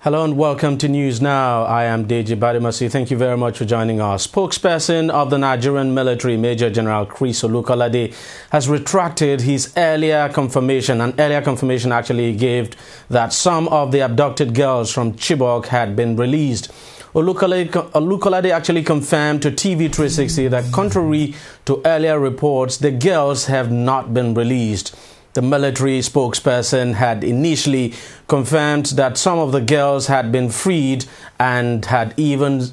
Hello and welcome to News Now. I am Deji Badimasi. Thank you very much for joining us. Spokesperson of the Nigerian military, Major General Chris Olukolade, has retracted his earlier confirmation. An earlier confirmation actually gave that some of the abducted girls from Chibok had been released. Olukolade actually confirmed to TV360 that contrary to earlier reports, the girls have not been released. The military spokesperson had initially confirmed that some of the girls had been freed and had even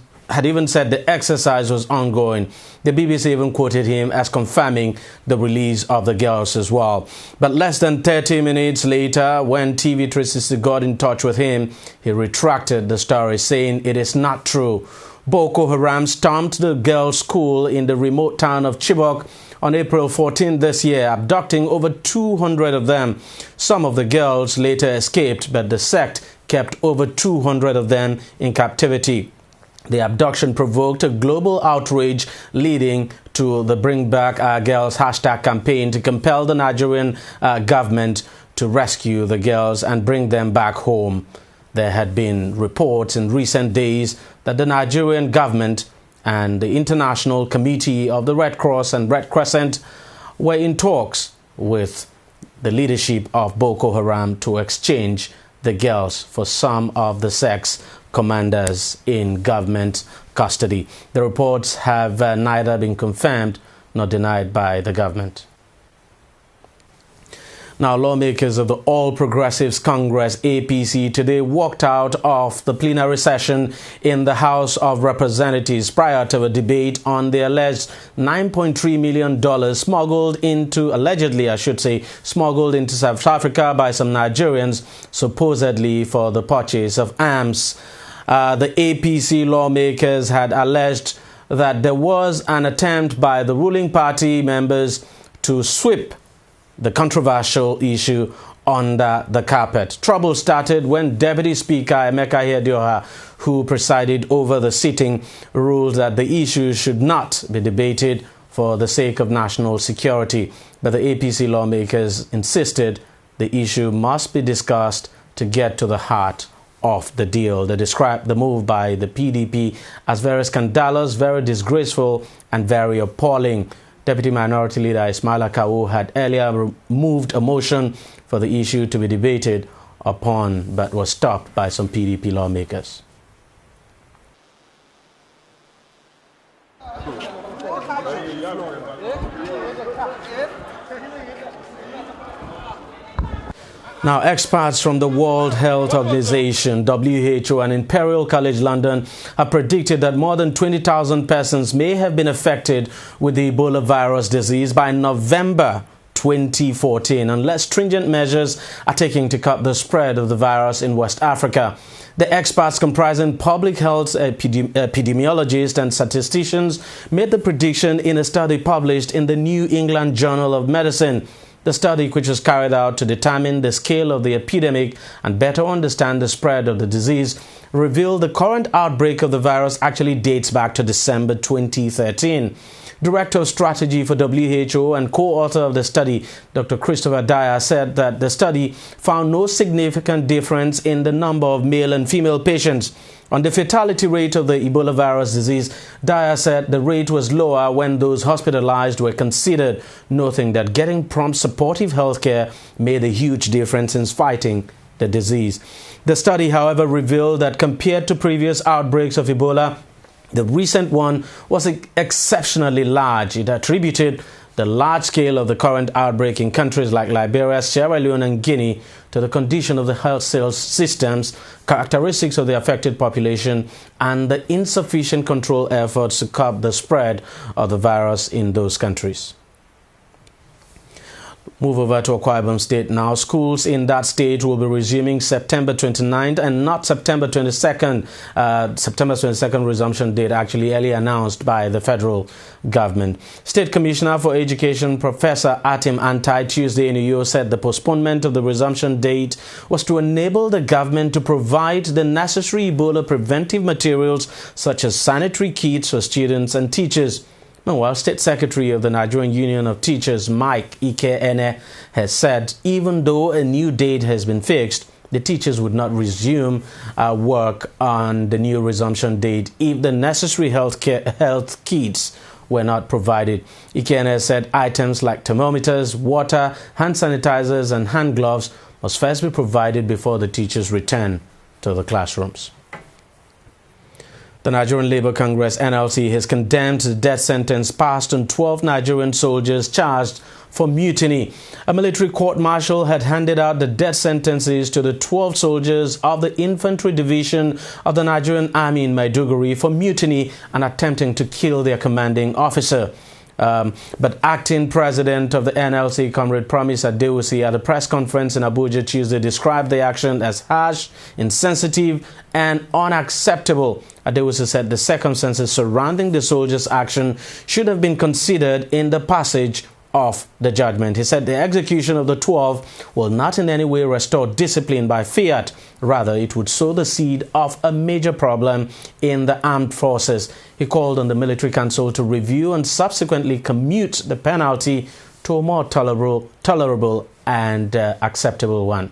said the exercise was ongoing. The BBC even quoted him as confirming the release of the girls as well. But less than 30 minutes later, when TV360 got in touch with him, he retracted the story, saying it is not true. Boko Haram stormed the girls' school in the remote town of Chibok on April 14 this year, abducting over 200 of them. Some of the girls later escaped, but the sect kept over 200 of them in captivity. The abduction provoked a global outrage, leading to the Bring Back Our Girls hashtag campaign to compel the Nigerian government to rescue the girls and bring them back home. There had been reports in recent days that the Nigerian government and the International Committee of the Red Cross and Red Crescent were in talks with the leadership of Boko Haram to exchange the girls for some of the sex commanders in government custody. The reports have neither been confirmed nor denied by the government. Now, lawmakers of the All Progressives Congress, APC, today walked out of the plenary session in the House of Representatives prior to a debate on the alleged $9.3 million smuggled into South Africa by some Nigerians, supposedly for the purchase of arms. The APC lawmakers had alleged that there was an attempt by the ruling party members to sweep the controversial issue under the carpet. Trouble started when Deputy Speaker Emeka Ihedioha, who presided over the sitting, ruled that the issue should not be debated for the sake of national security. But the APC lawmakers insisted the issue must be discussed to get to the heart of the deal. They described the move by the PDP as very scandalous, very disgraceful, and very appalling. Deputy Minority Leader Ismaila Kawu had earlier moved a motion for the issue to be debated upon, but was stopped by some PDP lawmakers. Now, experts from the World Health Organization, WHO, and Imperial College London have predicted that more than 20,000 persons may have been affected with the Ebola virus disease by November 2014, unless stringent measures are taken to cut the spread of the virus in West Africa. The experts, comprising public health epidemiologists and statisticians, made the prediction in a study published in the New England Journal of Medicine. The study, which was carried out to determine the scale of the epidemic and better understand the spread of the disease, revealed the current outbreak of the virus actually dates back to December 2013. Director of Strategy for WHO and co-author of the study, Dr. Christopher Dyer, said that the study found no significant difference in the number of male and female patients. On the fatality rate of the Ebola virus disease, Dyer said the rate was lower when those hospitalized were considered, noting that getting prompt supportive health care made a huge difference in fighting the disease. The study, however, revealed that compared to previous outbreaks of Ebola, the recent one was exceptionally large. It attributed the large scale of the current outbreak in countries like Liberia, Sierra Leone, and Guinea to the condition of the health systems, characteristics of the affected population, and the insufficient control efforts to curb the spread of the virus in those countries. Move over to Akwa Ibom State now. Schools in that state will be resuming September 29th and not September 22nd. September 22nd resumption date actually early announced by the federal government. State Commissioner for Education Professor Atim Antai Tuesday in Uyo said the postponement of the resumption date was to enable the government to provide the necessary Ebola preventive materials such as sanitary kits for students and teachers. Meanwhile, State Secretary of the Nigerian Union of Teachers, Mike Ike Ene, has said even though a new date has been fixed, the teachers would not resume work on the new resumption date if the necessary health kits were not provided. Ikene said items like thermometers, water, hand sanitizers and hand gloves must first be provided before the teachers return to the classrooms. The Nigerian Labour Congress (NLC) has condemned the death sentence passed on 12 Nigerian soldiers charged for mutiny. A military court-martial had handed out the death sentences to the 12 soldiers of the Infantry Division of the Nigerian Army in Maiduguri for mutiny and attempting to kill their commanding officer. But acting president of the NLC, Comrade Promise Adewusi, at a press conference in Abuja Tuesday, described the action as harsh, insensitive and unacceptable. Adewusi said the circumstances surrounding the soldiers' action should have been considered in the passage of the judgment. He said the execution of the 12 will not in any way restore discipline by fiat. Rather, it would sow the seed of a major problem in the armed forces. He called on the Military Council to review and subsequently commute the penalty to a more tolerable and acceptable one.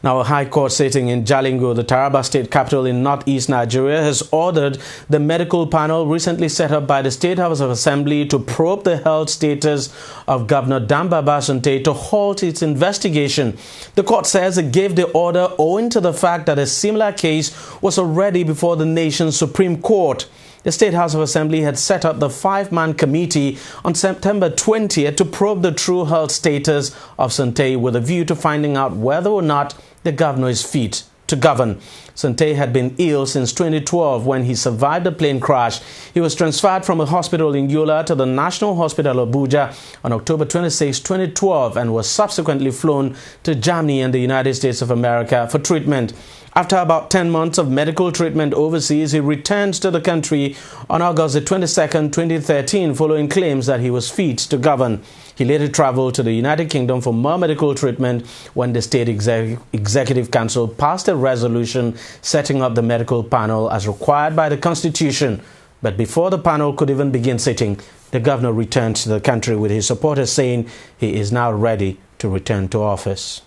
Now, a high court sitting in Jalingo, the Taraba state capital in northeast Nigeria, has ordered the medical panel recently set up by the State House of Assembly to probe the health status of Governor Dambaba Sunte to halt its investigation. The court says it gave the order owing to the fact that a similar case was already before the nation's Supreme Court. The State House of Assembly had set up the 5-man committee on September 20th to probe the true health status of Sunte with a view to finding out whether or not the governor is fit to govern. Sunte had been ill since 2012 when he survived a plane crash. He was transferred from a hospital in Yola to the National Hospital Abuja on October 26, 2012 and was subsequently flown to Germany and the United States of America for treatment. After about 10 months of medical treatment overseas, he returned to the country on August 22, 2013, following claims that he was fit to govern. He later traveled to the United Kingdom for more medical treatment when the State Executive Council passed a resolution setting up the medical panel as required by the Constitution. But before the panel could even begin sitting, the governor returned to the country with his supporters saying he is now ready to return to office.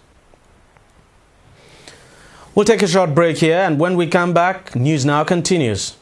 We'll take a short break here, and when we come back, News Now continues.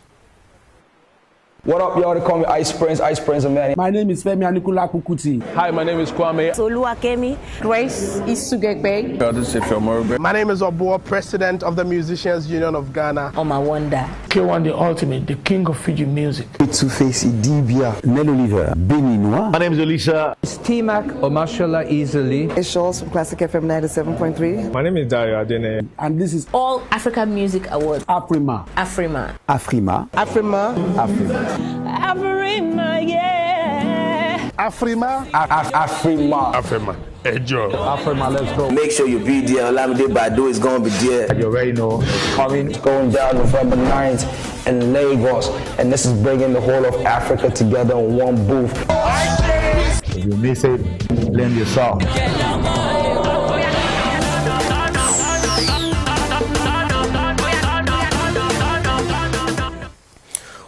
What up, y'all? They call me Ice Prince of Man. My name is Femi Anikula Kukuti. Hi, my name is Kwame. Oluwakemi. Grace Isugekbe. This is Ifeomorube. My name is Obo, President of the Musicians Union of Ghana. Oma Wonder. K1 the Ultimate, the king of Fiji music. Two-Face Idibia, Nel Oliver, Beninois. My name is Elisa. It's T-Mac Omashola Easily. It's Charles from Classic FM 97.3. My name is Dario Adene. And this is All Africa Music Awards. Afrima. Afrima. Afrima. Afrima. Afrima. Afrima, yeah. Afrima. Afrima. Afrima. Enjoy. Afrima, let's go. Make sure you be there. Olamide Badu is going to be there. You already know. It's coming. It's going down November 9th in Lagos. And this is bringing the whole of Africa together in one booth. If you miss it, blame yourself.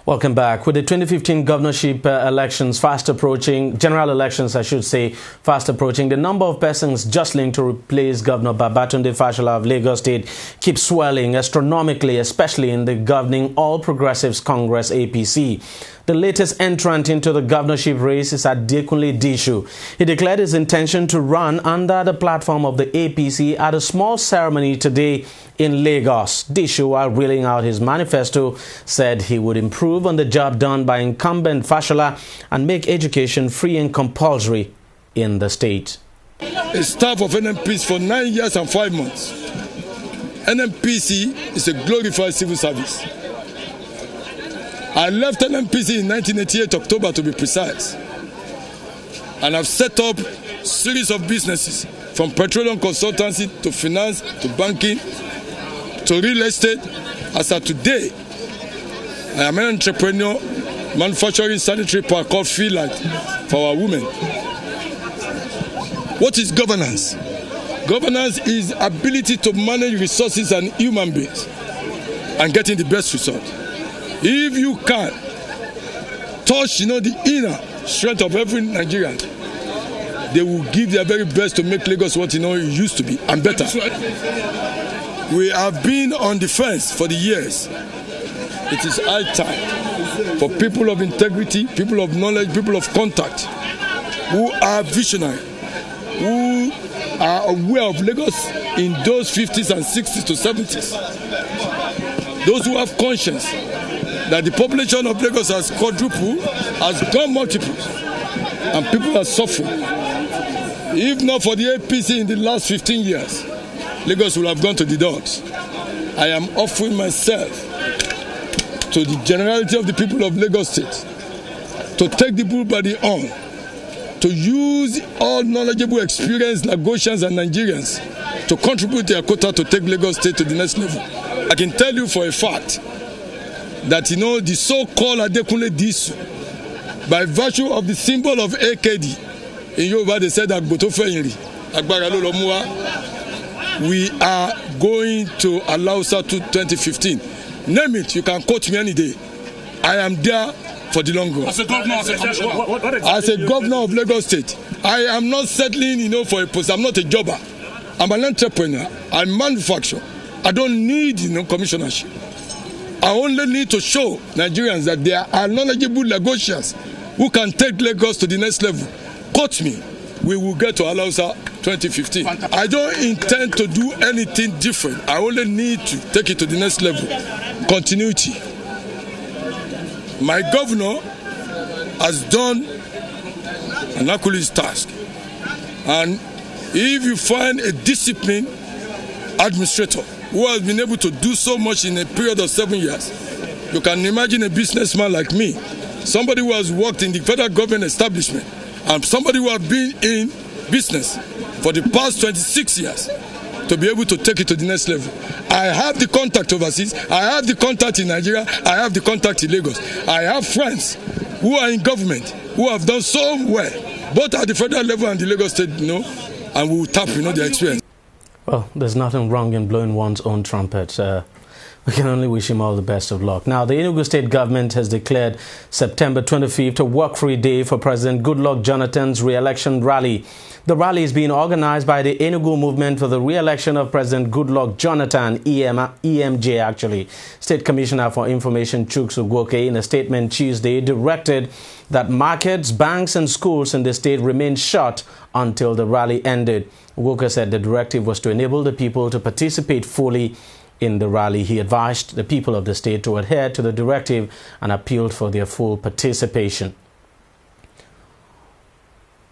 Welcome back. With the 2015 governorship elections fast approaching, general elections I should say, fast approaching, the number of persons jostling to replace Governor Babatunde Fashola of Lagos State keeps swelling astronomically, especially in the governing All Progressives Congress APC. The latest entrant into the governorship race is Adekunle Dishu. He declared his intention to run under the platform of the APC at a small ceremony today in Lagos. Dishu, while reeling out his manifesto, said he would improve on the job done by incumbent Fashola and make education free and compulsory in the state. A staff of NNPC for 9 years and 5 months. NNPC is a glorified civil service. I left NNPC in 1988, October to be precise. And I've set up a series of businesses from petroleum consultancy to finance to banking to real estate. As of today, I am an entrepreneur manufacturing sanitary pad called Feel Light for our women. What is governance? Governance is ability to manage resources and human beings and getting the best result. If you can touch, the inner strength of every Nigerian, they will give their very best to make Lagos what it used to be and better. We have been on the fence for the years. It is high time for people of integrity, people of knowledge, people of contact, who are visionary, who are aware of Lagos in those 50s and 60s to 70s. Those who have conscience that the population of Lagos has quadrupled, has gone multiple, and people are suffering. If not for the APC in the last 15 years, Lagos will have gone to the dogs. I am offering myself to the generality of the people of Lagos State to take the bull by the horn, to use all knowledgeable, experienced Lagosians and Nigerians to contribute their quota to take Lagos State to the next level. I can tell you for a fact that, the so-called Adekunle Disu, by virtue of the symbol of AKD, in Yoruba they said we are going to Alausa to 2015. Name it, you can quote me any day. I am there for the long run. As a governor, as a governor of Lagos State, I am not settling, for a post. I'm not a jobber. I'm an entrepreneur. I manufacture. I don't need, commissionership. I only need to show Nigerians that there are knowledgeable Lagosians who can take Lagos to the next level. Quote me, we will get to Alausa 2015. I don't intend to do anything different. I only need to take it to the next level. Continuity. My governor has done an Hercules task. And if you find a disciplined administrator who has been able to do so much in a period of 7 years, you can imagine a businessman like me, somebody who has worked in the federal government establishment, and somebody who has been in business for the past 26 years, to be able to take it to the next level. I have the contact overseas. I have the contact in Nigeria. I have the contact in Lagos. I have friends who are in government who have done so well, both at the federal level and the Lagos State, and we will tap, their experience. Well, there's nothing wrong in blowing one's own trumpet. We can only wish him all the best of luck. Now, the Enugu State government has declared September 25th a work-free day for President Goodluck Jonathan's re-election rally. The rally is being organized by the Enugu Movement for the Re-election of President Goodluck Jonathan, EMJ actually. State Commissioner for Information Chuks Ugwoke, in a statement Tuesday, directed that markets, banks and schools in the state remain shut until the rally ended. Ugwoke said the directive was to enable the people to participate fully in the rally. He advised the people of the state to adhere to the directive and appealed for their full participation.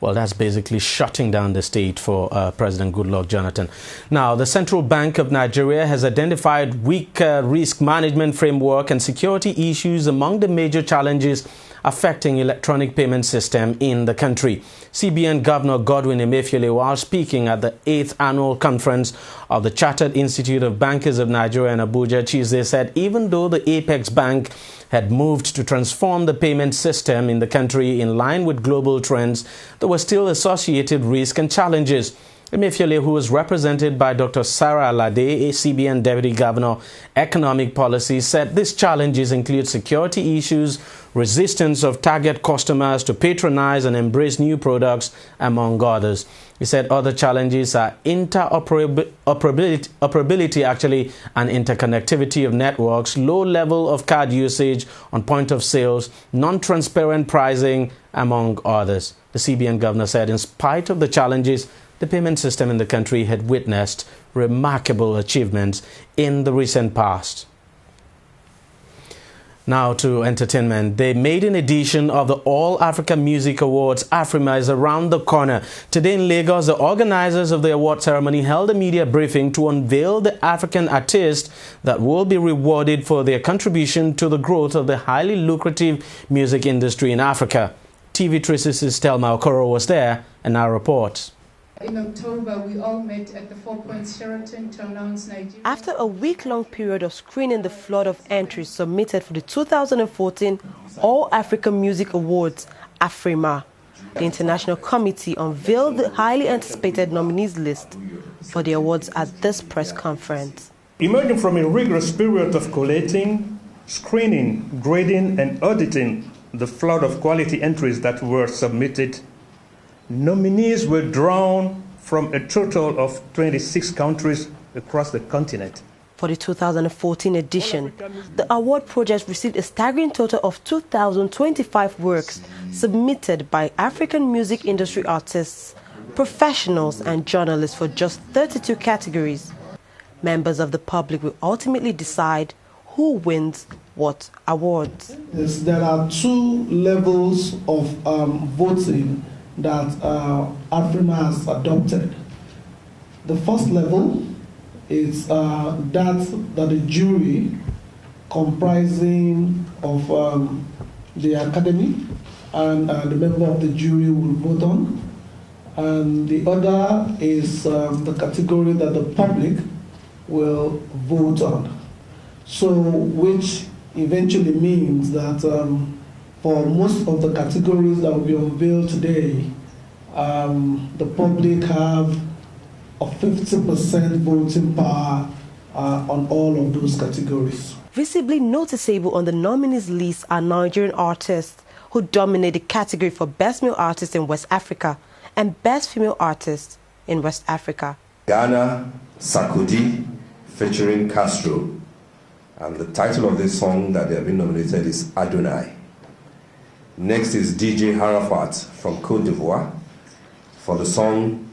Well, that's basically shutting down the state for President Goodluck Jonathan. Now, the Central Bank of Nigeria has identified weak risk management framework and security issues among the major challenges affecting electronic payment system in the country. CBN Governor Godwin Emefiele, while speaking at the 8th annual conference of the Chartered Institute of Bankers of Nigeria in Abuja Tuesday, said even though the Apex Bank had moved to transform the payment system in the country in line with global trends, there were still associated risks and challenges. Emefiele, who was represented by Dr. Sarah Alade, a CBN Deputy Governor, Economic Policy, said these challenges include security issues, resistance of target customers to patronize and embrace new products, among others. He said other challenges are interoperability actually, and interconnectivity of networks, low level of card usage on point of sales, non-transparent pricing, among others. The CBN governor said in spite of the challenges, the payment system in the country had witnessed remarkable achievements in the recent past. Now to entertainment. The maiden edition of the All Africa Music Awards, AFRIMA, is around the corner. Today in Lagos, the organizers of the award ceremony held a media briefing to unveil the African artists that will be rewarded for their contribution to the growth of the highly lucrative music industry in Africa. TV360's Telma Okoro was there and now reports. In October, we all met at the 4 Points Sheraton to announce Nigeria. After a week-long period of screening the flood of entries submitted for the 2014 All Africa Music Awards, AFRIMA, the International Committee unveiled the highly anticipated nominees list for the awards at this press conference. Emerging from a rigorous period of collating, screening, grading and auditing the flood of quality entries that were submitted, nominees were drawn from a total of 26 countries across the continent. For the 2014 edition, the award project received a staggering total of 2,025 works submitted by African music industry artists, professionals and journalists for just 32 categories. Members of the public will ultimately decide who wins what awards. Yes, there are two levels of voting that Afrima has adopted. The first level is that the jury comprising of the academy and the member of the jury will vote on. And the other is the category that the public will vote on. So, which eventually means that for most of the categories that will be unveiled today, the public have a 50% voting power on all of those categories. Visibly noticeable on the nominees list are Nigerian artists who dominate the category for Best Male Artist in West Africa and Best Female Artist in West Africa. Ghana, Sarkodie, featuring Castro. And the title of this song that they have been nominated is Adonai. Next is DJ Harafat from Côte d'Ivoire for the song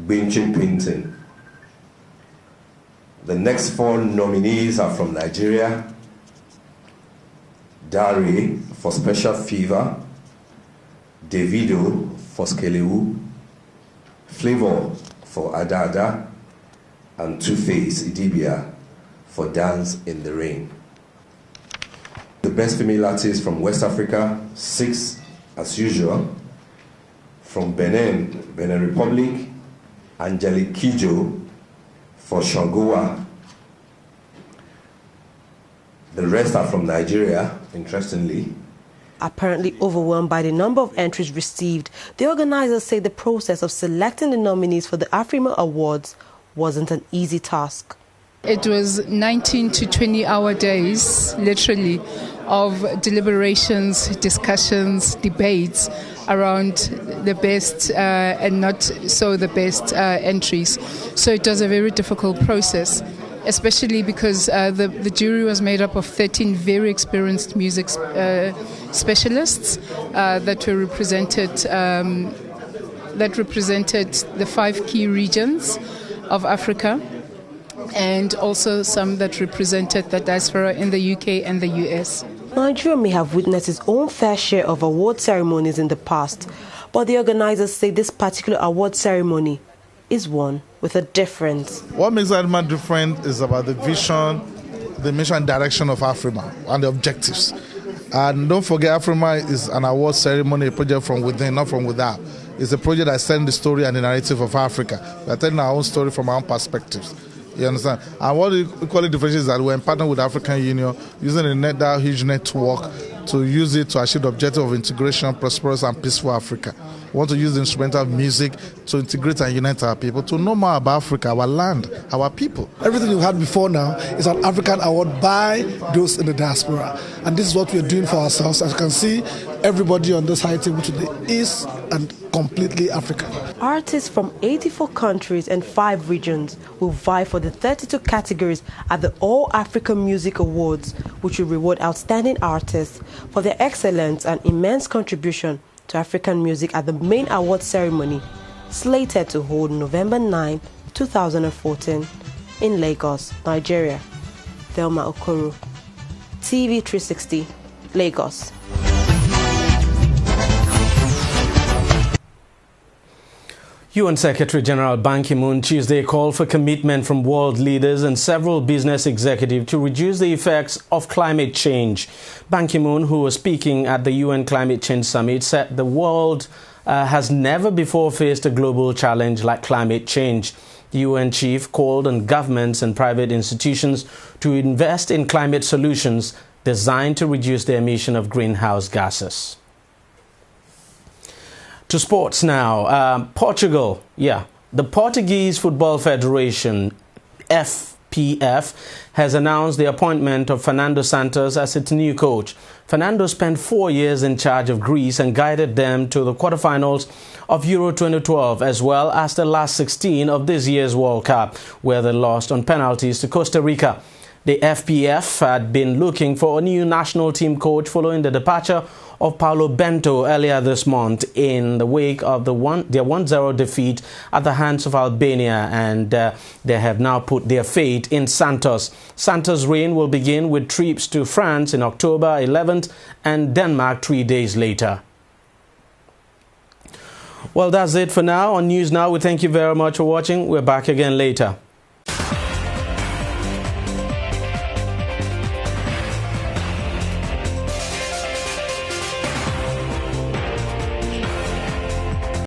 Binche Painting. The next four nominees are from Nigeria: Dare for Special Fever, Davido for Skelewu, Flavor for Adada, and Two-Face Idibia for Dance in the Rain. The best female artist from West Africa, 6 as usual. From Benin Republic, Angelique Kidjo for Shangoa. The rest are from Nigeria, interestingly. Apparently overwhelmed by the number of entries received, the organizers say the process of selecting the nominees for the Afrima Awards wasn't an easy task. It was 19 to 20-hour days, literally, of deliberations, discussions, debates around the best and not so the best entries. So it was a very difficult process, especially because the jury was made up of 13 very experienced music specialists that were represented the 5 key regions of Africa, and also some that represented the diaspora in the UK and the US. Nigeria may have witnessed its own fair share of award ceremonies in the past, but the organizers say this particular award ceremony is one with a difference. What makes Afrima different is about the vision, the mission and direction of Afrima and the objectives. And don't forget, Afrima is an award ceremony, a project from within, not from without. It's a project that tells the story and the narrative of Africa. We are telling our own story from our own perspectives. You understand? And what equally differentiates is that we're in partner with the African Union, using that huge network to use it to achieve the objective of integration, prosperous and peaceful Africa. We want to use the instrumental music to integrate and unite our people, to know more about Africa, our land, our people. Everything you've had before now is an African award by those in the diaspora. And this is what we're doing for ourselves. As you can see, everybody on this high table today is and completely African. Artists from 84 countries and 5 regions will vie for the 32 categories at the All African Music Awards, which will reward outstanding artists for their excellence and immense contribution to African music at the main award ceremony, slated to hold November 9, 2014 in Lagos, Nigeria. Thelma Okoro, TV360, Lagos. UN Secretary General Ban Ki-moon Tuesday called for commitment from world leaders and several business executives to reduce the effects of climate change. Ban Ki-moon, who was speaking at the UN Climate Change Summit, said the world has never before faced a global challenge like climate change. The UN chief called on governments and private institutions to invest in climate solutions designed to reduce the emission of greenhouse gases. To sports now. Portugal, the Portuguese Football Federation, FPF has announced the appointment of Fernando Santos as its new coach. Fernando spent 4 years in charge of Greece and guided them to the quarterfinals of Euro 2012 as well as the last 16 of this year's World Cup, where they lost on penalties to Costa Rica. The FPF had been looking for a new national team coach following the departure of Paulo Bento earlier this month in the wake of their 1-0 defeat at the hands of Albania, and they have now put their fate in Santos. Santos' reign will begin with trips to France in October 11th and Denmark 3 days later. Well, that's it for now. On News Now, we thank you very much for watching. We're back again later.